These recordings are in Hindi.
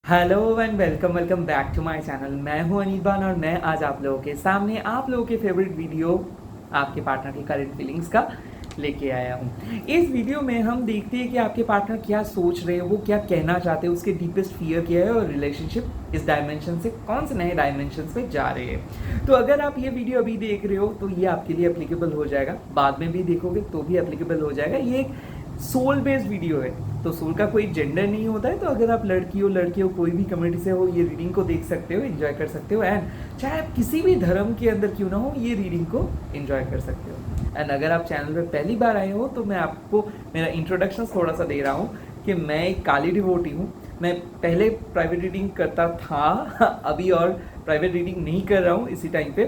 Hello and welcome back to my channel. मैं हूं अनिबान और मैं आज आप लोगों के सामने आप लोगों के फेवरेट वीडियो आपके पार्टनर की करंट फीलिंग्स का लेके आया हूं। इस वीडियो में हम देखते हैं कि आपके पार्टनर क्या सोच रहे हैं, वो क्या कहना चाहते हैं, उसके डीपेस्ट फियर क्या है और रिलेशनशिप इस डायमेंशन से कौन से नए डायमेंशन पे जा रहे हैं। तो अगर आप ये वीडियो अभी देख रहे हो तो ये आपके लिए एप्लीकेबल हो जाएगा, बाद में भी देखोगे तो भी एप्लीकेबल हो जाएगा। ये एक सोल बेस्ड वीडियो है, तो सोल का कोई जेंडर नहीं होता है। तो अगर आप लड़की हो कोई भी कम्युनिटी से हो, ये रीडिंग को देख सकते हो, एंजॉय कर सकते हो। एंड चाहे आप किसी भी धर्म के अंदर क्यों ना हो, ये रीडिंग को एंजॉय कर सकते हो। एंड अगर आप चैनल पर पहली बार आए हो तो मैं आपको मेरा इंट्रोडक्शन थोड़ा सा दे रहा हूँ कि मैं एक काली डिवोटी हूँ। मैं पहले प्राइवेट रीडिंग करता था अभी और प्राइवेट रीडिंग नहीं कर रहा हूँ इसी टाइम पे।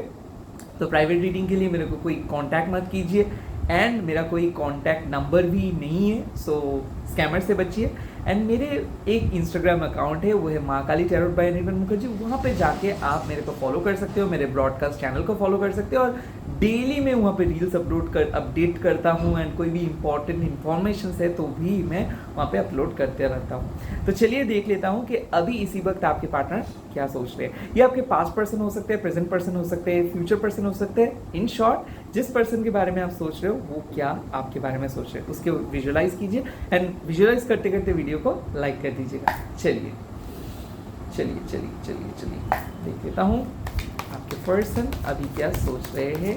तो प्राइवेट रीडिंग के लिए मेरे को कोई कांटेक्ट मत कीजिए एंड मेरा कोई कांटेक्ट नंबर भी नहीं है, सो स्कैमर से बचिए। एंड मेरे एक इंस्टाग्राम अकाउंट है, वो है महाकाली टैरोट बाय अनिर्बाण मुखर्जी। वहाँ पे जाके आप मेरे को फॉलो कर सकते हो, मेरे ब्रॉडकास्ट चैनल को फॉलो कर सकते हो। और डेली मैं वहाँ पे रील्स अपडेट करता हूँ एंड कोई भी इंपॉर्टेंट इन्फॉर्मेशन है तो भी मैं वहाँ पे अपलोड करते रहता हूँ। तो चलिए देख लेता हूँ कि अभी इसी वक्त आपके पार्टनर क्या सोच रहे हैं। ये आपके पास्ट पर्सन हो सकते हैं, प्रेजेंट पर्सन हो सकते हैं, फ्यूचर पर्सन हो सकते हैं। इन शॉर्ट जिस पर्सन के बारे में आप सोच रहे हो वो क्या आपके बारे में सोच रहे हैं उसके विजुअलाइज कीजिए। एंड विजुअलाइज करते करते वीडियो को लाइक कर दीजिएगा। चलिए चलिए चलिए चलिए चलिए देख लेता हूँ आपके पर्सन अभी क्या सोच रहे हैं।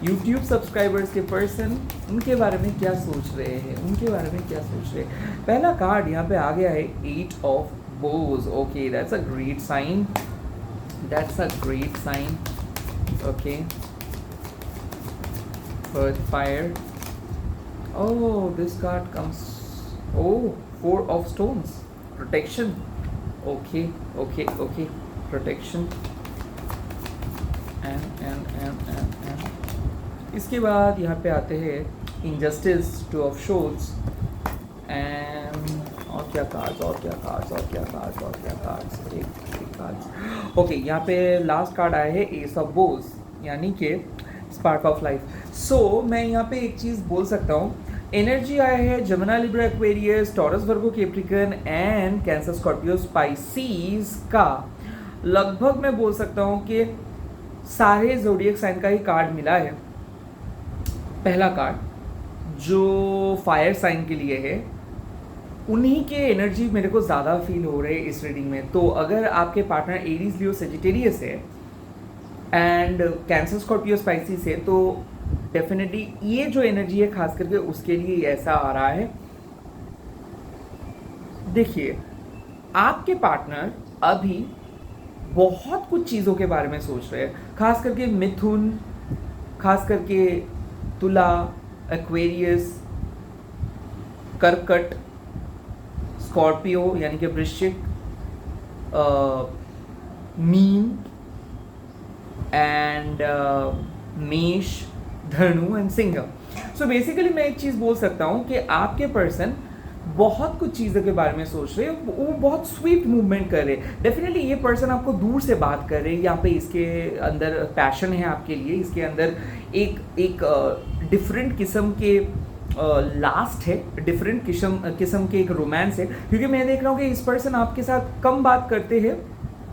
YouTube सब्सक्राइबर्स के पर्सन उनके बारे में क्या सोच रहे हैं, उनके बारे में क्या सोच रहे हैं। पहला कार्ड यहाँ पे आ गया है 8 of bows. Okay, that's a great sign, that's a great sign. Okay, earth fire. Oh, this card comes, oh, 4 of stones, protection. Okay, okay, okay, protection. And इसके बाद यहाँ पे आते हैं injustice, 2 of swords. And और क्या कार्ड्स, और क्या कार्ड्स, और क्या कार्ड्स, और क्या कार्ड्स, एक कार्ड्स। ओके, यहाँ पे लास्ट कार्ड आया है एस ऑफ बोज, यानी कि स्पार्क ऑफ लाइफ। सो मैं यहाँ पे एक चीज़ बोल सकता हूँ, एनर्जी आया है Jamuna, Libra, Aquarius, taurus, Virgo, Capricorn and cancer, Scorpio, species का लगभग मैं बोल सकता हूँ कि सारे ज़ोडिएक साइन का ही कार्ड मिला है। पहला कार्ड जो फायर साइन के लिए है, उन्हीं के एनर्जी मेरे को ज़्यादा फील हो रहे हैं इस रीडिंग में। तो अगर आपके पार्टनर एरीज, लियो, सेजिटेरियस है एंड कैंसर, स्कॉर्पियो, स्पाइसी से, तो डेफिनेटली ये जो एनर्जी है खास करके उसके लिए ऐसा आ रहा है। देखिए, आपके पार्टनर अभी बहुत कुछ चीज़ों के बारे में सोच रहे हैं, खास करके मिथुन, खास करके तुला, एक्वेरियस, कर्कट, स्कॉर्पियो यानी कि वृश्चिक, मीन एंड मेष, धनु एंड सिंह। सो बेसिकली मैं एक चीज़ बोल सकता हूँ कि आपके पर्सन बहुत कुछ चीज़ों के बारे में सोच रहे हैं, वो बहुत स्वीट मूवमेंट कर रहे हैं। डेफिनेटली ये पर्सन आपको दूर से बात कर रहे हैं, यहाँ पे इसके अंदर पैशन है आपके लिए, इसके अंदर एक डिफरेंट किस्म के लास्ट है, डिफरेंट किस्म के एक रोमांस है। क्योंकि मैं देख रहा हूँ कि इस पर्सन आपके साथ कम बात करते हैं,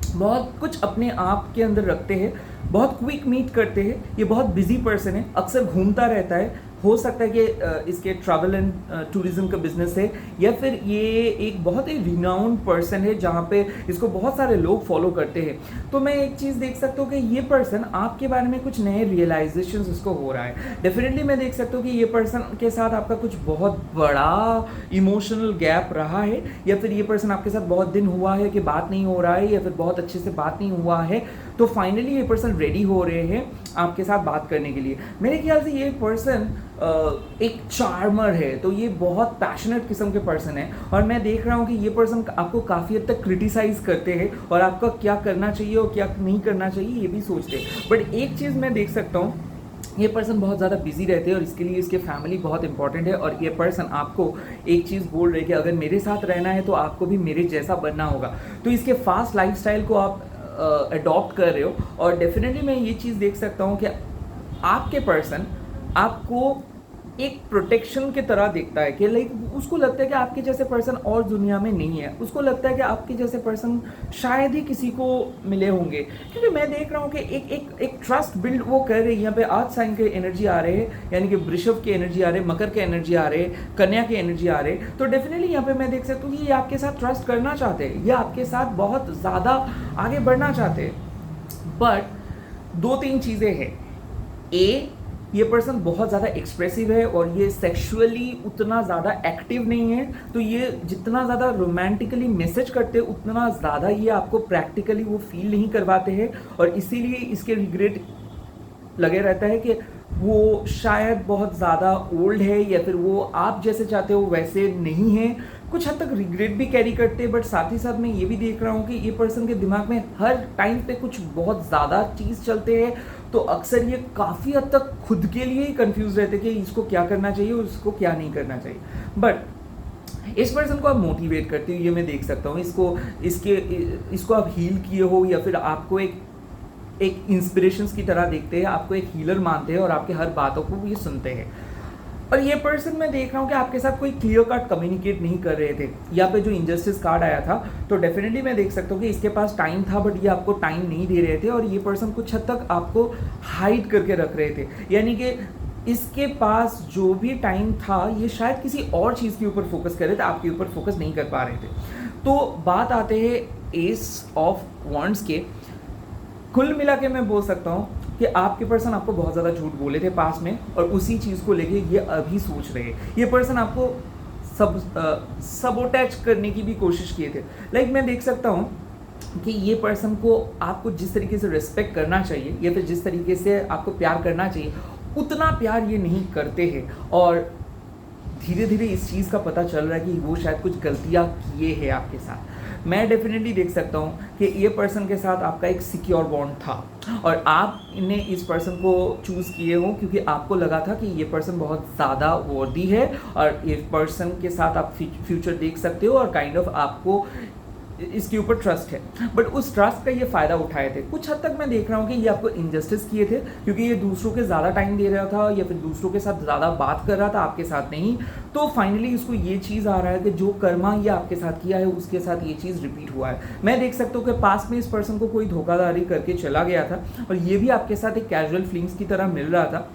बहुत कुछ अपने आप के अंदर रखते हैं, बहुत क्विक मीट करते हैं। ये बहुत बिजी पर्सन है, अक्सर घूमता रहता है। हो सकता है कि इसके ट्रैवल एंड टूरिज्म का बिजनेस है, या फिर ये एक बहुत ही रिनाउंड पर्सन है जहाँ पे इसको बहुत सारे लोग फॉलो करते हैं। तो मैं एक चीज़ देख सकता हूँ कि ये पर्सन आपके बारे में कुछ नए रियलाइजेशन इसको हो रहा है। डेफिनेटली मैं देख सकता हूँ कि ये पर्सन के साथ आपका कुछ बहुत बड़ा इमोशनल गैप रहा है, या फिर ये पर्सन आपके साथ बहुत दिन हुआ है कि बात नहीं हो रहा है, या फिर बहुत अच्छे से बात नहीं हुआ है। तो फाइनली ये पर्सन रेडी हो रहे हैं आपके साथ बात करने के लिए। मेरे ख्याल से ये पर्सन एक चार्मर है, तो ये बहुत पैशनेट किस्म के पर्सन है। और मैं देख रहा हूँ कि ये पर्सन आपको काफ़ी हद तक क्रिटिसाइज करते हैं और आपका क्या करना चाहिए और क्या नहीं करना चाहिए ये भी सोचते हैं। बट एक चीज़ मैं देख सकता हूँ, ये पर्सन बहुत ज़्यादा बिजी रहते हैं और इसके लिए इसके फैमिली बहुत इंपॉर्टेंट है। और ये पर्सन आपको एक चीज़ बोल रहे हैं कि अगर मेरे साथ रहना है तो आपको भी मेरे जैसा बनना होगा। तो इसके फास्ट लाइफस्टाइल को आप अडॉप्ट कर रहे हो। और डेफिनेटली मैं ये चीज़ देख सकता हूँ कि आपके पर्सन आपको एक प्रोटेक्शन की तरह देखता है कि लाइक उसको लगता है कि आपके जैसे पर्सन और दुनिया में नहीं है, उसको लगता है कि आपके जैसे पर्सन शायद ही किसी को मिले होंगे। क्योंकि मैं देख रहा हूँ कि एक ट्रस्ट बिल्ड वो कर रही है। यहाँ पे आज साइन के एनर्जी आ रहे हैं, यानी कि वृषभ की एनर्जी आ रहे, मकर के एनर्जी आ रहे, कन्या की एनर्जी आ रहे, तो डेफिनेटली यहाँ पे मैं देख सकता हूँ कि ये आपके साथ ट्रस्ट करना चाहते हैं, ये आपके साथ बहुत ज़्यादा आगे बढ़ना चाहते हैं। बट दो तीन चीज़ें हैं। ये पर्सन बहुत ज़्यादा एक्सप्रेसिव है और ये सेक्सुअली उतना ज़्यादा एक्टिव नहीं है, तो ये जितना ज़्यादा रोमांटिकली मैसेज करते हैं उतना ज़्यादा ये आपको प्रैक्टिकली वो फील नहीं करवाते हैं, और इसीलिए इसके रिग्रेट लगे रहता है कि वो शायद बहुत ज़्यादा ओल्ड है या फिर वो आप जैसे चाहते हो वैसे नहीं है। कुछ हद तक रिग्रेट भी कैरी करते हैं, बट साथ ही साथ मैं ये भी देख रहा हूँ कि ये पर्सन के दिमाग में हर टाइम पे कुछ बहुत ज़्यादा चीज़ चलते हैं, तो अक्सर ये काफ़ी हद तक खुद के लिए ही कंफ्यूज रहते कि इसको क्या करना चाहिए और इसको क्या नहीं करना चाहिए। बट इस पर्सन को आप मोटिवेट करते हो, ये मैं देख सकता हूँ। इसको आप हील किए हो या फिर आपको एक इंस्पिरेशंस की तरह देखते हैं, आपको एक हीलर मानते हैं और आपके हर बातों को ये सुनते हैं। और ये पर्सन मैं देख रहा हूँ कि आपके साथ कोई क्लियर कट कम्युनिकेट नहीं कर रहे थे। यहाँ पे जो इंजस्टिस कार्ड आया था, तो डेफिनेटली मैं देख सकता हूँ कि इसके पास टाइम था, बट ये आपको टाइम नहीं दे रहे थे, और ये पर्सन कुछ हद तक आपको हाइड करके रख रहे थे। यानी कि इसके पास जो भी टाइम था ये शायद किसी और चीज़ के ऊपर फोकस कर रहे थे, आपके ऊपर फोकस नहीं कर पा रहे थे। तो बात आते हैं एस ऑफ वॉन्ड्स के। कुल मिला के मैं बोल सकता हूँ कि आपके पर्सन आपको बहुत ज़्यादा झूठ बोले थे पास में, और उसी चीज़ को लेके ये अभी सोच रहे हैं। ये पर्सन आपको सबोटैच करने की भी कोशिश किए थे। लाइक मैं देख सकता हूँ कि ये पर्सन को आपको जिस तरीके से रिस्पेक्ट करना चाहिए या फिर जिस तरीके से आपको प्यार करना चाहिए उतना प्यार ये नहीं करते हैं, और धीरे धीरे इस चीज़ का पता चल रहा है कि वो शायद कुछ गलतियाँ किए हैं आपके साथ। मैं डेफिनेटली देख सकता हूँ कि ये पर्सन के साथ आपका एक सिक्योर बॉन्ड था, और आपने इस पर्सन को चूज़ किए हो क्योंकि आपको लगा था कि ये पर्सन बहुत ज़्यादा वर्दी है, और ये पर्सन के साथ आप फ्यूचर देख सकते हो, और काइंड ऑफ आपको इसके ऊपर ट्रस्ट है। बट उस ट्रस्ट का ये फ़ायदा उठाए थे। कुछ हद तक मैं देख रहा हूँ कि ये आपको इनजस्टिस किए थे, क्योंकि ये दूसरों के ज़्यादा टाइम दे रहा था या फिर दूसरों के साथ ज़्यादा बात कर रहा था, आपके साथ नहीं। तो फाइनली इसको ये चीज़ आ रहा है कि जो कर्मा ये आपके साथ किया है उसके साथ ये चीज़ रिपीट हुआ है। मैं देख सकता हूँ कि पास में इस पर्सन को कोई धोखाधड़ी करके चला गया था, और ये भी आपके साथ एक कैजुअल फीलिंग्स की तरह मिल रहा था,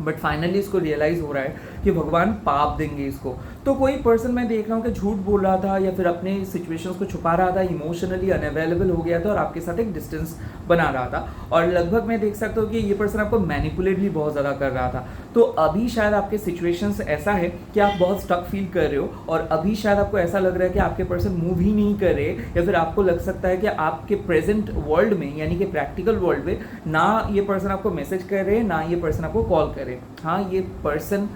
बट फाइनली इसको रियलाइज़ हो रहा है कि भगवान पाप देंगे इसको। तो कोई पर्सन मैं देख रहा हूँ कि झूठ बोल रहा था या फिर अपने सिचुएशंस को छुपा रहा था, इमोशनली अनअवेलेबल हो गया था और आपके साथ एक डिस्टेंस बना रहा था, और लगभग मैं देख सकता हूँ कि ये पर्सन आपको मैनिपुलेट भी बहुत ज़्यादा कर रहा था। तो अभी शायद आपके सिचुएशंस ऐसा है कि आप बहुत स्टक फील कर रहे हो, और अभी शायद आपको ऐसा लग रहा है कि आपके पर्सन मूव ही नहीं कर रहे, या फिर आपको लग सकता है कि आपके प्रेजेंट वर्ल्ड में यानी कि प्रैक्टिकल वर्ल्ड में ना ये पर्सन आपको मैसेज कर रहे हैं, ना ये पर्सन आपको कॉल कर रहे हैं। हाँ, ये पर्सन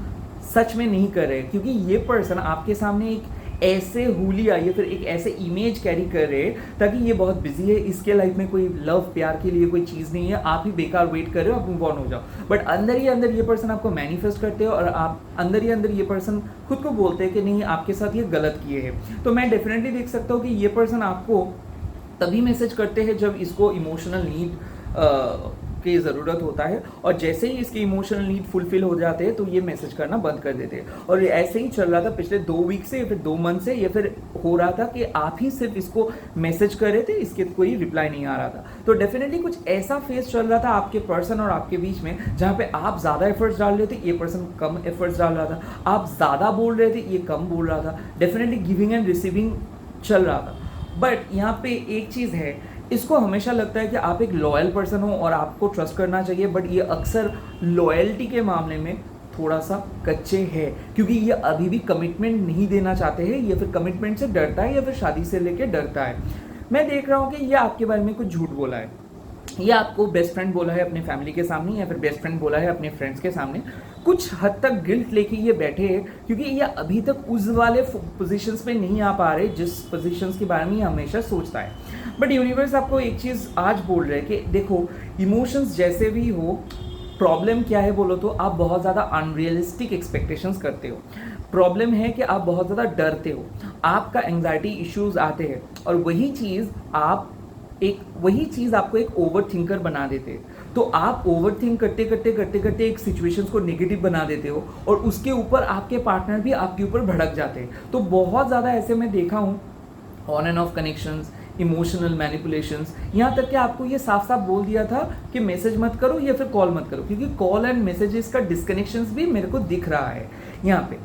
सच में नहीं कर रहे, क्योंकि ये पर्सन आपके सामने एक ऐसे हुलिया या फिर एक ऐसे इमेज कैरी कर रहे हैं ताकि ये बहुत बिजी है, इसके लाइफ में कोई लव प्यार के लिए कोई चीज़ नहीं है, आप ही बेकार वेट कर रहे हो, आप मूव ऑन हो जाओ। बट अंदर ही अंदर ये पर्सन आपको मैनिफेस्ट करते हो, और आप अंदर ही अंदर ये पर्सन खुद को बोलते हैं कि नहीं, आपके साथ ये गलत किए हैं। तो मैं डेफिनेटली देख सकता हूँ कि ये पर्सन आपको तभी मैसेज करते हैं जब इसको इमोशनल नीड की ज़रूरत होता है, और जैसे ही इसके इमोशनल नीड फुलफिल हो जाते हैं तो ये मैसेज करना बंद कर देते हैं। और ऐसे ही चल रहा था पिछले 2 वीक से या फिर 2 मंथ से, या फिर हो रहा था कि आप ही सिर्फ इसको मैसेज कर रहे थे, इसके कोई रिप्लाई नहीं आ रहा था। तो डेफिनेटली कुछ ऐसा फेस चल रहा था आपके पर्सन और आपके बीच में जहाँ पे आप ज़्यादा एफर्ट्स डाल रहे थे, ये पर्सन कम एफर्ट्स डाल रहा था, आप ज़्यादा बोल रहे थे, ये कम बोल रहा था। डेफिनेटली गिविंग एंड रिसीविंग चल रहा था। बट यहाँ पे एक चीज़ है, इसको हमेशा लगता है कि आप एक लॉयल पर्सन हो और आपको ट्रस्ट करना चाहिए, बट ये अक्सर लॉयल्टी के मामले में थोड़ा सा कच्चे हैं, क्योंकि ये अभी भी कमिटमेंट नहीं देना चाहते हैं, या फिर कमिटमेंट से डरता है, या फिर शादी से लेके डरता है। मैं देख रहा हूँ कि ये आपके बारे में कुछ झूठ बोला है, ये आपको बेस्ट फ्रेंड बोला है अपने फैमिली के सामने, या फिर बेस्ट फ्रेंड बोला है अपने फ्रेंड्स के सामने। कुछ हद तक गिल्ट लेके ये बैठे हैं, क्योंकि ये अभी तक उस वाले पोजीशंस पे नहीं आ पा रहे जिस पोजीशंस के बारे में ये हमेशा सोचता है। बट यूनिवर्स आपको एक चीज़ आज बोल रहे हैं कि देखो, इमोशंस जैसे भी हो, प्रॉब्लम क्या है बोलो तो आप बहुत ज़्यादा अनरियलिस्टिक एक्सपेक्टेशंस करते हो। प्रॉब्लम है कि आप बहुत ज़्यादा डरते हो, आपका एंग्जाइटी इश्यूज आते हैं, और वही चीज़ आपको एक ओवर थिंकर बना देते हैं। तो आप ओवरथिंक करते करते करते करते एक सिचुएशंस को नेगेटिव बना देते हो और उसके ऊपर आपके पार्टनर भी आपके ऊपर भड़क जाते हैं। तो बहुत ज़्यादा ऐसे मैं देखा हूँ, on end of connections, emotional manipulations, यहाँ तक कि आपको ये साफ साफ बोल दिया था कि मैसेज मत करो या फिर कॉल मत करो, क्योंकि कॉल एंड मैसेजेस का डिस्कनेक्शंस भी मेरे को दिख रहा है यहाँ पे।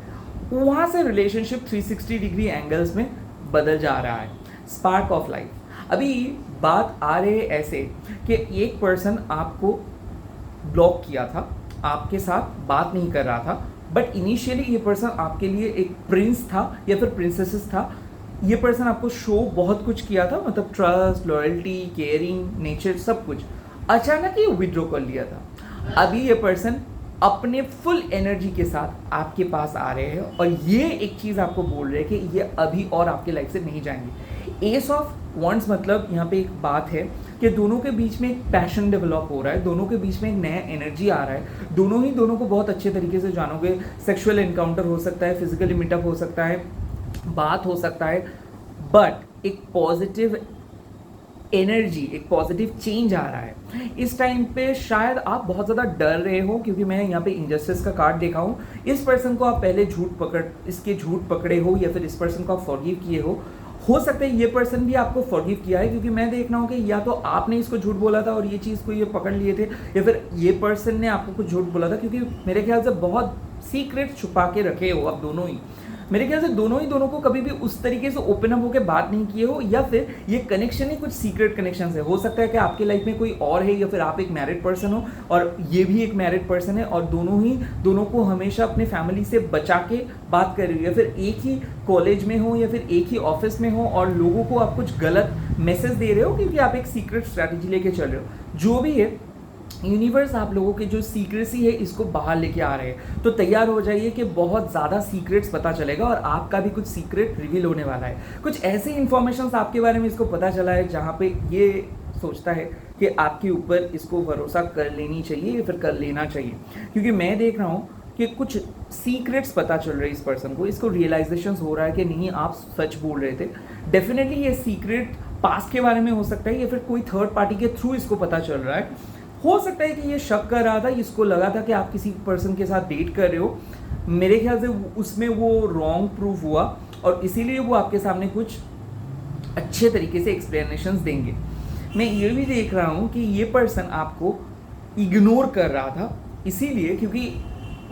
वहाँ से रिलेशनशिप 360 डिग्री एंगल्स में बदल जा रहा है। Spark of life. अभी बात आ रही है ऐसे कि एक पर्सन आपको ब्लॉक किया था, आपके साथ बात नहीं कर रहा था, बट इनिशियली ये पर्सन आपके लिए एक प्रिंस था या फिर प्रिंसेसेस था। ये पर्सन आपको शो बहुत कुछ किया था, मतलब ट्रस्ट, लॉयल्टी, केयरिंग नेचर सब कुछ। अचानक ये विड्रॉ कर लिया था। अभी ये पर्सन अपने फुल एनर्जी के साथ आपके पास आ रहे हैं और ये एक चीज़ आपको बोल रहे हैं कि ये अभी और आपके लाइफ से नहीं जाएंगे। एस ऑफ वॉन्ड्स मतलब यहाँ पे एक बात है कि दोनों के बीच में एक पैशन डेवलप हो रहा है, दोनों के बीच में एक नया एनर्जी आ रहा है, दोनों ही दोनों को बहुत अच्छे तरीके से जानोगे। सेक्सुअल एनकाउंटर हो सकता है, फिजिकली मीटअप हो सकता है, बात हो सकता है, बट एक पॉजिटिव एनर्जी, एक पॉजिटिव चेंज आ रहा है। इस टाइम पे शायद आप बहुत ज़्यादा डर रहे हो, क्योंकि मैं यहाँ पे इंजस्टिस का कार्ड देखा हूँ। इस पर्सन को आप पहले इसके झूठ पकड़े हो या फिर इस पर्सन को आप फॉरगिव किए हो सकता है ये पर्सन भी आपको फॉरगिव किया है, क्योंकि मैं देख रहा हूँ कि या तो आपने इसको झूठ बोला था और ये चीज़ को ये पकड़ लिए थे, या फिर ये पर्सन ने आपको कुछ झूठ बोला था, क्योंकि मेरे ख्याल से बहुत सीक्रेट छुपा के रखे हो आप दोनों ही। मेरे ख्याल से दोनों को कभी भी उस तरीके से ओपन अप होकर बात नहीं किए हो, या फिर ये कनेक्शन ही कुछ सीक्रेट कनेक्शन है। हो सकता है कि आपके लाइफ में कोई और है, या फिर आप एक मैरिड पर्सन हो और ये भी एक मैरिड पर्सन है, और दोनों को हमेशा अपने फैमिली से बचा के बात कर रही हो, या फिर एक ही कॉलेज में हो या फिर एक ही ऑफिस में हो और लोगों को आप कुछ गलत मैसेज दे रहे हो, क्योंकि आप एक सीक्रेट स्ट्रैटेजी लेके चल रहे हो। जो भी है, यूनिवर्स आप लोगों के जो सीक्रेसी है इसको बाहर लेके आ रहे हैं। तो तैयार हो जाइए कि बहुत ज़्यादा सीक्रेट्स पता चलेगा और आपका भी कुछ सीक्रेट रिवील होने वाला है। कुछ ऐसे इन्फॉर्मेशन आपके बारे में इसको पता चला है जहाँ पे ये सोचता है कि आपके ऊपर इसको भरोसा कर लेनी चाहिए या फिर कर लेना चाहिए, क्योंकि मैं देख रहा हूँ कि कुछ सीक्रेट्स पता चल रहे हैं इस पर्सन को। इसको रियलाइजेशन हो रहा है कि नहीं, आप सच बोल रहे थे। डेफिनेटली ये सीक्रेट पास्ट के बारे में हो सकता है, या फिर कोई थर्ड पार्टी के थ्रू इसको पता चल रहा है। हो सकता है कि ये शक कर रहा था, इसको लगा था कि आप किसी पर्सन के साथ डेट कर रहे हो। मेरे ख्याल से उसमें वो रॉन्ग प्रूफ हुआ और इसीलिए वो आपके सामने कुछ अच्छे तरीके से एक्सप्लेनेशंस देंगे। मैं ये भी देख रहा हूँ कि ये पर्सन आपको इग्नोर कर रहा था, इसीलिए क्योंकि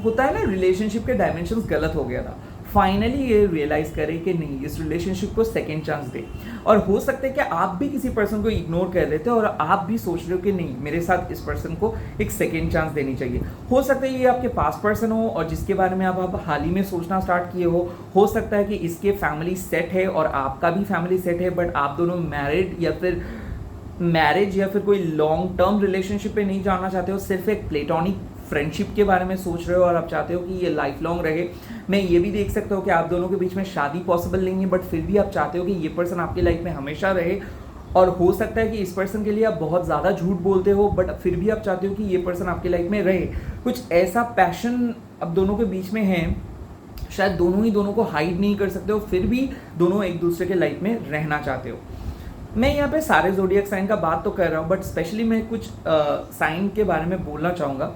होता है ना, रिलेशनशिप के डायमेंशंस गलत हो गया था। फाइनली ये रियलाइज़ करें कि नहीं, इस रिलेशनशिप को सेकेंड चांस दे। और हो सकता है कि आप भी किसी पर्सन को इग्नोर कर रहे थे और आप भी सोच रहे हो कि नहीं, मेरे साथ इस पर्सन को एक सेकेंड चांस देनी चाहिए। हो सकता है ये आपके पास पर्सन हो और जिसके बारे में आप हाल ही में सोचना स्टार्ट किए हो सकता है कि इसके फैमिली सेट है और आपका भी फैमिली सेट है, बट आप दोनों मैरिज या फिर कोई लॉन्ग टर्म रिलेशनशिप पे नहीं जाना चाहते हो, सिर्फ एक प्लेटोनिक फ्रेंडशिप के बारे में सोच रहे हो और आप चाहते हो कि ये लाइफ लॉन्ग रहे। मैं ये भी देख सकता हूँ कि आप दोनों के बीच में शादी पॉसिबल नहीं है, बट फिर भी आप चाहते हो कि ये पर्सन आपकी लाइफ में हमेशा रहे। और हो सकता है कि इस पर्सन के लिए आप बहुत ज़्यादा झूठ बोलते हो, बट फिर भी आप चाहते हो कि ये पर्सन आपकी लाइफ में रहे। कुछ ऐसा पैशन अब दोनों के बीच में है, शायद दोनों को हाइड नहीं कर सकते हो, फिर भी दोनों एक दूसरे के लाइफ में रहना चाहते हो। मैं यहाँ पे सारे ज़ोडिएक साइन का बात तो कर रहा हूँ, बट स्पेशली मैं कुछ साइन के बारे में बोलना चाहूँगा।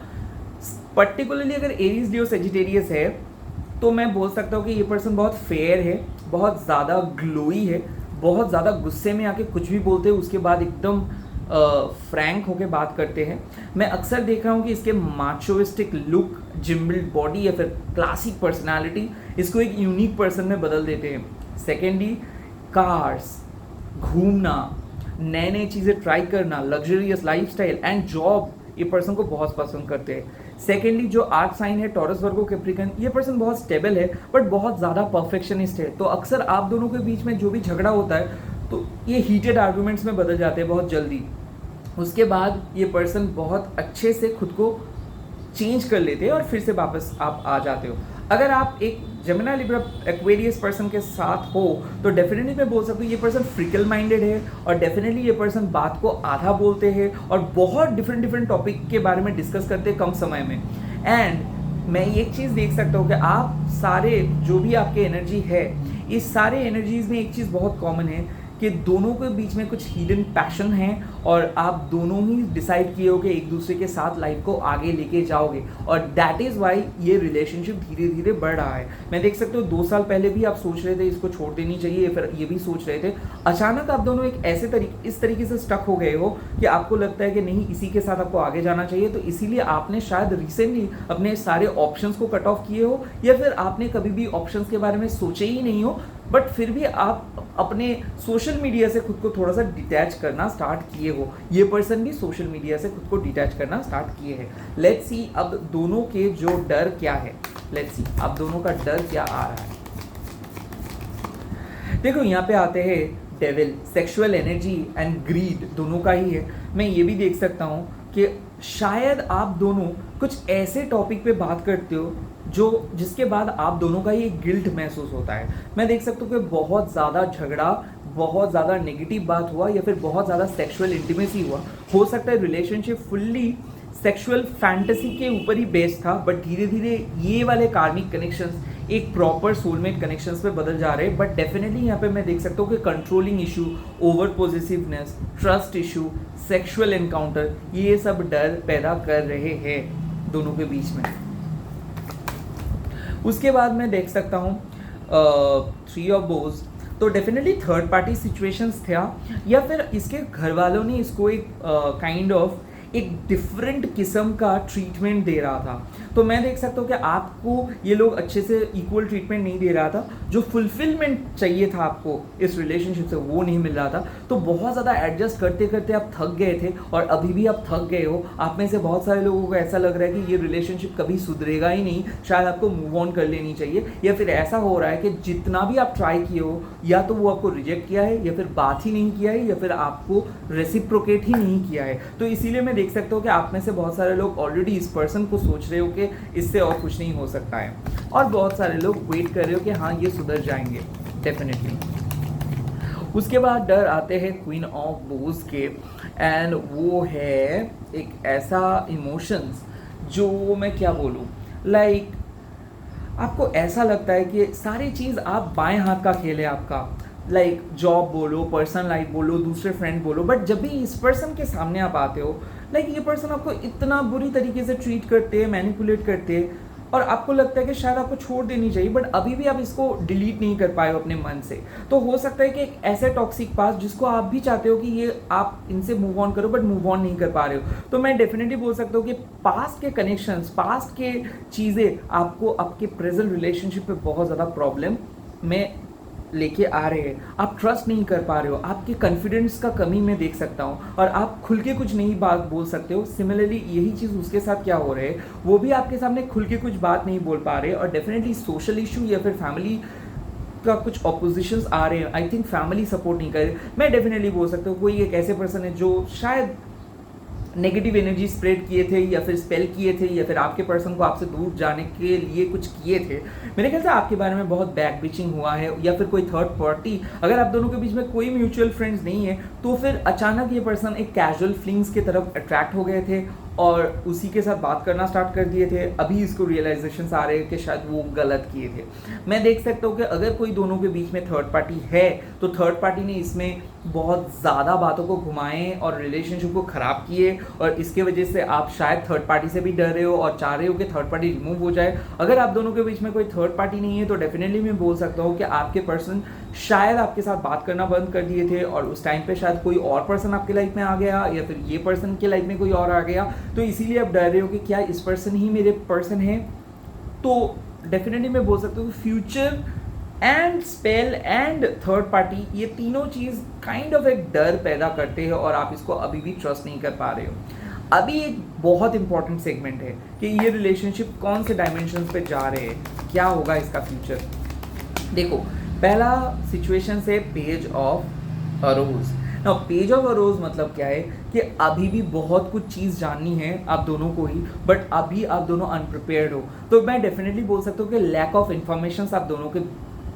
पर्टिकुलरली अगर एरीज, लियो, सेजिटेरियस है तो मैं बोल सकता हूँ कि ये पर्सन बहुत फेयर है, बहुत ज़्यादा ग्लोई है, बहुत ज़्यादा गुस्से में आके कुछ भी बोलते हैं उसके बाद एकदम फ्रैंक होके बात करते हैं। मैं अक्सर देख रहा हूँ कि इसके माचोइस्टिक लुक, जिम बिल्ड बॉडी या फिर क्लासिक पर्सनालिटी इसको एक यूनिक पर्सन में बदल देते हैं। सेकेंडली, कार्स, घूमना, नए चीज़ें ट्राई करना, लग्जरियस लाइफस्टाइल एंड जॉब ये पर्सन को बहुत पसंद करते हैं। सेकेंडली, जो आर्थ साइन है टॉरस, वर्गो, कैप्रिकन, ये पर्सन बहुत स्टेबल है बट बहुत ज़्यादा परफेक्शनिस्ट है। तो अक्सर आप दोनों के बीच में जो भी झगड़ा होता है तो ये हीटेड आर्गूमेंट्स में बदल जाते हैं बहुत जल्दी। उसके बाद ये पर्सन बहुत अच्छे से खुद को चेंज कर लेते हैं और फिर से वापस आप आ जाते हो। अगर आप एक जेमिनी, लिब्रा, एक्वेरियस पर्सन के साथ हो तो डेफिनेटली मैं बोल सकता हूँ ये पर्सन फ्रिकल माइंडेड है और डेफिनेटली ये पर्सन बात को आधा बोलते हैं और बहुत डिफरेंट टॉपिक के बारे में डिस्कस करते हैं कम समय में। एंड मैं एक चीज़ देख सकता हूँ कि आप सारे जो भी आपके एनर्जी है, इस सारे एनर्जीज में एक चीज़ बहुत कॉमन है कि दोनों के बीच में कुछ हिडन पैशन है और आप दोनों ही डिसाइड किए हो कि एक दूसरे के साथ लाइफ को आगे लेके जाओगे, और दैट इज़ वाई ये रिलेशनशिप धीरे धीरे बढ़ रहा है। मैं देख सकते हो 2 साल पहले भी आप सोच रहे थे इसको छोड़ देनी चाहिए, फिर ये भी सोच रहे थे, अचानक आप दोनों एक ऐसे इस तरीके से स्टक हो गए हो कि आपको लगता है कि नहीं, इसी के साथ आपको आगे जाना चाहिए। तो इसीलिए आपने शायद रिसेंटली अपने सारे ऑप्शंस को कट ऑफ किए हो, या फिर आपने कभी भी ऑप्शंस के बारे में सोचे ही नहीं हो, बट फिर भी आप अपने सोशल मीडिया से खुद को थोड़ा सा डिटैच करना स्टार्ट किए हो। ये पर्सन भी सोशल मीडिया से खुद को डिटैच करना स्टार्ट किए हैं। लेट्स सी अब दोनों के जो डर क्या है, लेट्स सी अब दोनों का डर क्या आ रहा है। देखो यहाँ पे आते हैं devil, sexual energy and greed दोनों का ही है। मैं ये भी देख सकता हूँ कि शायद आप दोनों कुछ ऐसे टॉपिक पे बात करते हो जिसके बाद आप दोनों का ही एक गिल्ट महसूस होता है। मैं देख सकता हूँ कि बहुत ज़्यादा झगड़ा, बहुत ज़्यादा नेगेटिव बात हुआ, या फिर बहुत ज़्यादा सेक्सुअल इंटीमेसी हुआ। हो सकता है रिलेशनशिप फुल्ली सेक्सुअल फैंटेसी के ऊपर ही बेस्ड था, बट धीरे धीरे ये वाले कार्मिक कनेक्शंस एक प्रॉपर सोलमेट कनेक्शंस पे बदल जा रहे हैं। बट डेफिनेटली यहाँ पे मैं देख सकता हूँ कि controlling issue, over positiveness, trust issue, sexual encounter, ये सब डर पैदा कर रहे हैं दोनों के बीच में। उसके बाद मैं देख सकता हूँ 3 ऑफ बोज, तो डेफिनेटली थर्ड पार्टी सिचुएशंस था, या फिर इसके घर वालों ने इसको एक काइंड ऑफ एक डिफरेंट किस्म का ट्रीटमेंट दे रहा था। तो मैं देख सकता हूँ कि आपको ये लोग अच्छे से इक्वल ट्रीटमेंट नहीं दे रहा था, जो फुलफिलमेंट चाहिए था आपको इस रिलेशनशिप से वो नहीं मिल रहा था। तो बहुत ज़्यादा एडजस्ट करते करते आप थक गए थे, और अभी भी आप थक गए हो। आप में से बहुत सारे लोगों को ऐसा लग रहा है कि ये रिलेशनशिप कभी सुधरेगा ही नहीं, शायद आपको मूव ऑन कर लेनी चाहिए, या फिर ऐसा हो रहा है कि जितना भी आप ट्राई किए हो, या तो वो आपको रिजेक्ट किया है, या फिर बात ही नहीं किया है, या फिर आपको रेसिप्रोकेट ही नहीं किया है। तो इसीलिए मैं देख सकता हूँ कि आप में से बहुत सारे लोग ऑलरेडी इस पर्सन को सोच रहे हो कि इससे और कुछ नहीं हो सकता है, और बहुत सारे लोग वेट कर रहे हो कि हाँ ये सुधर जाएंगे डेफिनेटली। उसके बाद डर आते हैं क्वीन ऑफ बोज के, एंड वो है एक ऐसा इमोशंस जो मैं क्या बोलूँ, लाइक आपको ऐसा लगता है कि सारी चीज़ आप बाएं हाथ का खेल है आपका, लाइक जॉब बोलो, पर्सनल लाइफ बोलो, दूसरे फ्रेंड बोलो, बट जब भी इस पर्सन के सामने आप आते हो, लाइक ये पर्सन आपको इतना बुरी तरीके से ट्रीट करते हैं, मैनिपुलेट करते हैं, और आपको लगता है कि शायद आपको छोड़ देनी चाहिए, बट अभी भी आप इसको डिलीट नहीं कर पाए हो अपने मन से। तो हो सकता है कि एक ऐसे टॉक्सिक पास्ट जिसको आप भी चाहते हो कि ये आप इनसे मूव ऑन करो, बट मूव ऑन नहीं कर पा रहे हो। तो मैं डेफिनेटली बोल सकता हूँ कि पास्ट के कनेक्शंस, पास्ट के चीज़ें आपको आपके प्रेजेंट रिलेशनशिप में बहुत ज़्यादा प्रॉब्लम में लेके आ रहे हैं। आप ट्रस्ट नहीं कर पा रहे हो, आपके कॉन्फिडेंस का कमी मैं देख सकता हूँ, और आप खुल के कुछ नहीं बात बोल सकते हो। सिमिलरली यही चीज़ उसके साथ क्या हो रहा है, वो भी आपके सामने खुल के कुछ बात नहीं बोल पा रहे, और डेफिनेटली सोशल इशू या फिर फैमिली का कुछ ऑपोजिशंस आ रहे हैं। आई थिंक फैमिली सपोर्ट नहीं कर रहे। मैं डेफिनेटली बोल सकता हूँ कोई एक ऐसे पर्सन है जो शायद नेगेटिव एनर्जी स्प्रेड किए थे, या फिर स्पेल किए थे, या फिर आपके पर्सन को आपसे दूर जाने के लिए कुछ किए थे। मेरे ख्याल से आपके बारे में बहुत बैक बिचिंग हुआ है, या फिर कोई थर्ड पार्टी, अगर आप दोनों के बीच में कोई म्यूचुअल फ्रेंड्स नहीं है, तो फिर अचानक ये पर्सन एक कैजुअल फीलिंग्स की तरफ अट्रैक्ट हो गए थे और उसी के साथ बात करना स्टार्ट कर दिए थे। अभी इसको रियलाइजेशन आ रहे हैं कि शायद वो गलत किए थे। मैं देख सकता हूँ कि अगर कोई दोनों के बीच में थर्ड पार्टी है, तो थर्ड पार्टी ने इसमें बहुत ज़्यादा बातों को घुमाए और रिलेशनशिप को ख़राब किए, और इसके वजह से आप शायद थर्ड पार्टी से भी डर रहे हो और चाह रहे हो कि थर्ड पार्टी रिमूव हो जाए। अगर आप दोनों के बीच में कोई थर्ड पार्टी नहीं है, तो डेफिनेटली मैं बोल सकता हूँ कि आपके पर्सन शायद आपके साथ बात करना बंद कर दिए थे, और उस टाइम पे शायद कोई और पर्सन आपके लाइफ में आ गया, या फिर ये पर्सन के लाइफ में कोई और आ गया। तो इसीलिए आप डर रहे हो कि क्या इस पर्सन ही मेरे पर्सन है। तो डेफिनेटली मैं बोल सकता हूँ future and spell and third party, ये तीनों चीज़ काइंड ऑफ एक डर पैदा करते हैं, और आप इसको अभी भी ट्रस्ट नहीं कर पा रहे हो। अभी एक बहुत इंपॉर्टेंट सेगमेंट है कि ये रिलेशनशिप कौन से डायमेंशन पे जा रहे हैं, क्या होगा इसका फ्यूचर। देखो, पहला सिचुएशन से पेज ऑफ अरोज। ना पेज ऑफ अरोज मतलब क्या है कि अभी भी बहुत कुछ चीज़ जाननी है आप दोनों को ही, बट अभी आप दोनों अनप्रिपेयर्ड हो। तो मैं डेफिनेटली बोल सकता हूँ कि लैक ऑफ इन्फॉर्मेशन आप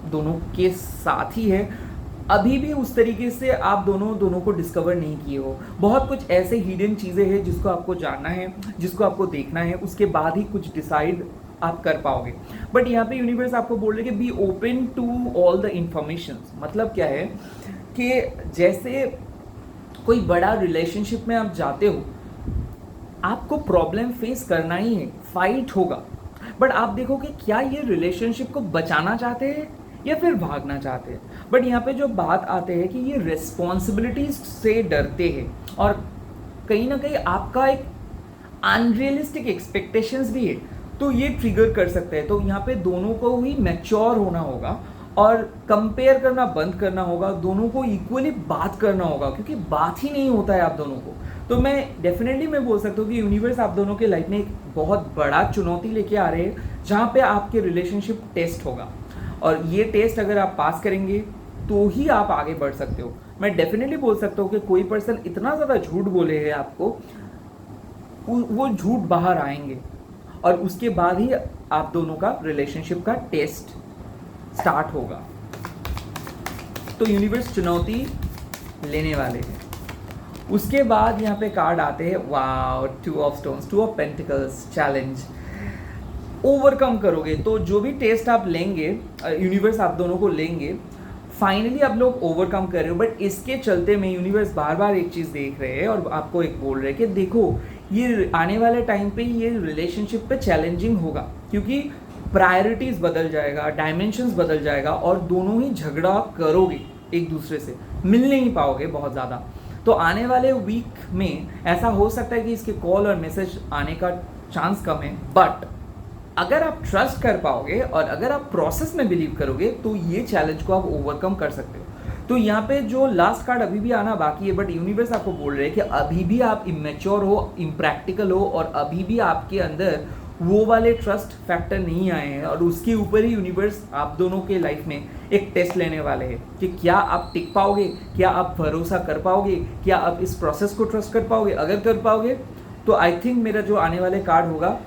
दोनों के साथ ही है। अभी भी उस तरीके से आप दोनों को डिस्कवर नहीं किए हो। बहुत कुछ ऐसे हिडन चीज़ें हैं जिसको आपको जानना है, जिसको आपको देखना है, उसके बाद ही कुछ डिसाइड आप कर पाओगे। बट यहाँ पे यूनिवर्स आपको बोल रहे कि be open to all the information. मतलब क्या है कि जैसे कोई बड़ा रिलेशनशिप में आप जाते हो, आपको प्रॉब्लम फेस करना ही है, फाइट होगा, बट आप देखो कि क्या ये रिलेशनशिप को बचाना चाहते हैं या फिर भागना चाहते हैं। बट यहाँ पे जो बात आते हैं कि ये रिस्पॉन्सिबिलिटीज से डरते हैं और कहीं ना कहीं आपका एक अनरियलिस्टिक एक्सपेक्टेशंस भी है, तो ये ट्रिगर कर सकते हैं। तो यहाँ पे दोनों को ही मैच्योर होना होगा और कंपेयर करना बंद करना होगा, दोनों को इक्वली बात करना होगा, क्योंकि बात ही नहीं होता है आप दोनों को। तो मैं डेफिनेटली मैं बोल सकता हूँ कि यूनिवर्स आप दोनों के लाइफ में एक बहुत बड़ा चुनौती लेके आ रहे हैं, जहाँ पे आपके रिलेशनशिप टेस्ट होगा और ये टेस्ट अगर आप पास करेंगे तो ही आप आगे बढ़ सकते हो। मैं डेफिनेटली बोल सकता हूँ कि कोई पर्सन इतना ज़्यादा झूठ बोले है आपको, वो झूठ बाहर आएंगे और उसके बाद ही आप दोनों का रिलेशनशिप का टेस्ट स्टार्ट होगा। तो यूनिवर्स चुनौती लेने वाले हैं। उसके बाद यहाँ पे कार्ड आते हैं, wow, 2 of stones, 2 of pentacles, challenge. Overcome करोगे तो जो भी टेस्ट आप लेंगे, यूनिवर्स आप दोनों को लेंगे, फाइनली आप लोग ओवरकम कर रहे हो। बट इसके चलते में यूनिवर्स बार बार एक चीज़ देख रहे हैं और आपको एक बोल रहे हैं कि देखो ये आने वाले टाइम पे ये रिलेशनशिप पे चैलेंजिंग होगा, क्योंकि प्रायोरिटीज़ बदल जाएगा, डायमेंशंस बदल जाएगा और दोनों ही झगड़ा करोगे एक दूसरे से, मिल नहीं पाओगे बहुत ज़्यादा। तो आने वाले वीक में ऐसा हो सकता है कि इसके कॉल और मैसेज आने का चांस कम है, बट अगर आप ट्रस्ट कर पाओगे और अगर आप प्रोसेस में बिलीव करोगे तो ये चैलेंज को आप ओवरकम कर सकते हो। तो यहाँ पे जो लास्ट कार्ड अभी भी आना बाकी है, बट यूनिवर्स आपको बोल रहे हैं कि अभी भी आप इमेच्योर हो, इम्प्रैक्टिकल हो और अभी भी आपके अंदर वो वाले ट्रस्ट फैक्टर नहीं आए हैं और उसके ऊपर ही यूनिवर्स आप दोनों के लाइफ में एक टेस्ट लेने वाले हैं कि क्या आप टिक पाओगे, क्या आप भरोसा कर पाओगे, क्या आप इस प्रोसेस को ट्रस्ट कर पाओगे। अगर कर पाओगे तो आई थिंक मेरा जो आने वाले कार्ड होगा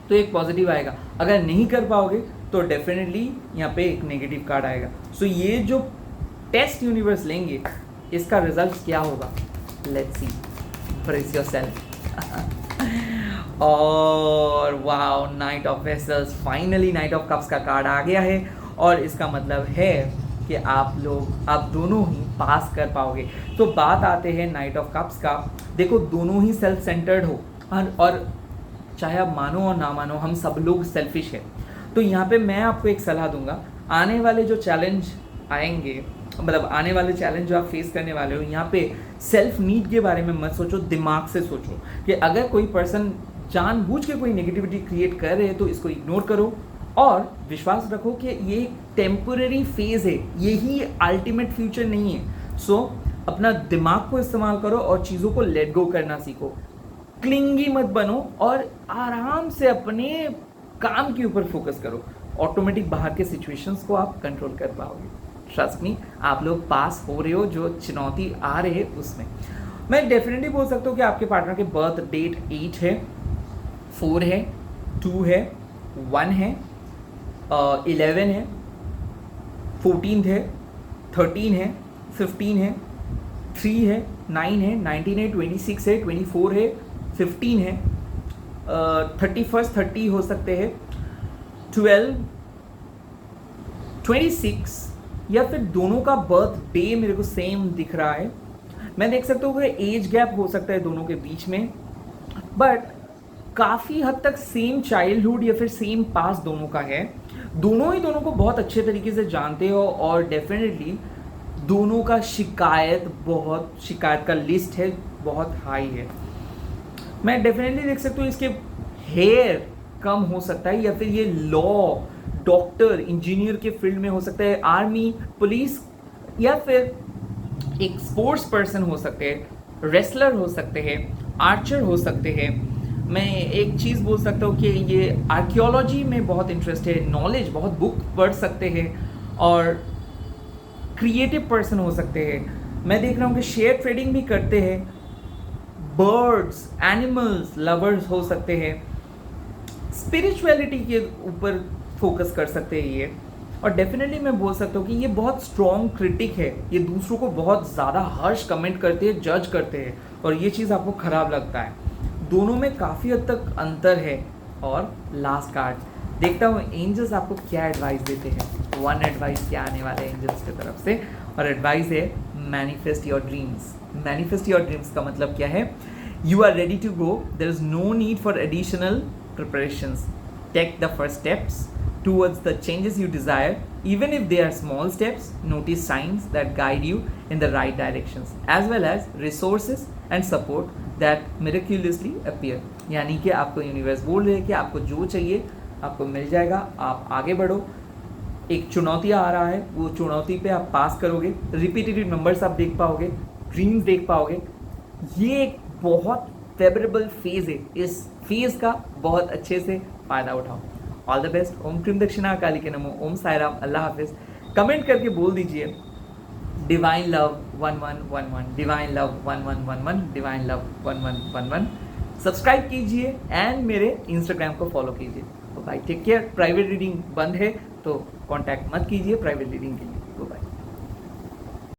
तो एक पॉजिटिव आएगा, अगर नहीं कर पाओगे तो डेफिनेटली यहाँ पे एक नेगेटिव कार्ड आएगा। सो ये जो टेस्ट यूनिवर्स लेंगे इसका रिजल्ट क्या होगा, लेट्स सी, ब्रेस योरसेल्फ। और wow, night of vessels, finally night of cups का कार्ड आ गया है और इसका मतलब है कि आप दोनों ही पास कर पाओगे। तो बात आते हैं नाइट ऑफ कप्स का। देखो दोनों ही सेल्फ सेंटर्ड हो और चाहे आप मानो और ना मानो, हम सब लोग सेल्फिश हैं। तो यहाँ पे मैं आपको एक सलाह दूंगा, आने वाले जो चैलेंज आएंगे, मतलब आने वाले चैलेंज जो आप फेस करने वाले हो, यहाँ पे सेल्फ नीड के बारे में मत सोचो, दिमाग से सोचो कि अगर कोई पर्सन जानबूझ के कोई नेगेटिविटी क्रिएट कर रहे हैं तो इसको इग्नोर करो और विश्वास रखो कि ये टेम्पररी फेज है, यही अल्टीमेट फ्यूचर नहीं है। सो अपना दिमाग को इस्तेमाल करो और चीज़ों को लेट गो करना सीखो, क्लिंगी मत बनो और आराम से अपने काम के ऊपर फोकस करो। ऑटोमेटिक बाहर के सिचुएशंस को आप कंट्रोल कर पाओगे। ट्रस्ट मी, आप लोग पास हो रहे हो, जो चुनौती आ रहे हैं उसमें। मैं डेफिनेटली बोल सकता हूँ कि आपके पार्टनर के बर्थ डेट 8 है, 4 है, 2 है, 1 है, 11 है, 14 है, 13 है, 15 है, 3 है, 9 है, 19 है, 26 है, 24 है, 15 है, 31, 30 हो सकते हैं, 12, 26, या फिर दोनों का बर्थ डे मेरे को सेम दिख रहा है। मैं देख सकता हूँ कि एज गैप हो सकता है दोनों के बीच में, बट काफ़ी हद तक सेम चाइल्डहुड या फिर सेम पास दोनों का है। दोनों ही दोनों को बहुत अच्छे तरीके से जानते हो और डेफिनेटली दोनों का शिकायत का लिस्ट है, बहुत हाई है। मैं डेफिनेटली देख सकता हूँ इसके हेयर कम हो सकता है, या फिर ये लॉ, डॉक्टर, इंजीनियर के फील्ड में हो सकता है, आर्मी, पुलिस, या फिर एक स्पोर्ट्स पर्सन हो सकते हैं, रेसलर हो सकते हैं, आर्चर हो सकते हैं। मैं एक चीज़ बोल सकता हूँ कि ये आर्कियोलॉजी में बहुत इंटरेस्ट है, नॉलेज, बहुत बुक पढ़ सकते हैं और क्रिएटिव पर्सन हो सकते हैं। मैं देख रहा हूँ कि शेयर ट्रेडिंग भी करते हैं, बर्ड्स, एनिमल्स लवर्स हो सकते हैं, स्पिरिचुअलिटी के ऊपर फोकस कर सकते हैं ये। और डेफिनेटली मैं बोल सकता हूँ कि ये बहुत स्ट्रॉन्ग क्रिटिक है, ये दूसरों को बहुत ज़्यादा हर्ष कमेंट करते हैं, जज करते हैं और ये चीज़ आपको ख़राब लगता है। दोनों में काफ़ी हद तक अंतर है। और लास्ट कार्ड देखता हूँ एंजल्स आपको क्या एडवाइस देते हैं। 1 एडवाइस क्या आने वाले एंजल्स की तरफ से, और एडवाइस है manifest your dreams. Manifest your dreams का मतलब क्या है? You are ready to go, there is no need for additional preparations. Take the first steps towards the changes you desire. Even if they are small steps, notice signs that guide you in the right directions, as well as resources and support that miraculously appear. यानी कि आपको यूनिवर्स बोल रहे हैं कि आपको जो चाहिए आपको मिल जाएगा, आप आगे बढ़ो। एक चुनौती आ रहा है, वो चुनौती पे आप पास करोगे, रिपीटेटिव नंबर्स आप देख पाओगे, ड्रीम्स देख पाओगे। ये एक बहुत फेवरेबल फेज़ है, इस फेज़ का बहुत अच्छे से फ़ायदा उठाओ। All the best. ओम क्रीम दक्षिणा काली के नमो, ओम साई राम, अल्लाह हाफिज़। कमेंट करके बोल दीजिए divine love 1111, divine love 1111, divine love 1111। Subscribe कीजिए एंड मेरे इंस्टाग्राम को फॉलो कीजिए। तो भाई टेक केयर। प्राइवेट रीडिंग बंद है तो कांटेक्ट मत कीजिए प्राइवेट रीडिंग के लिए।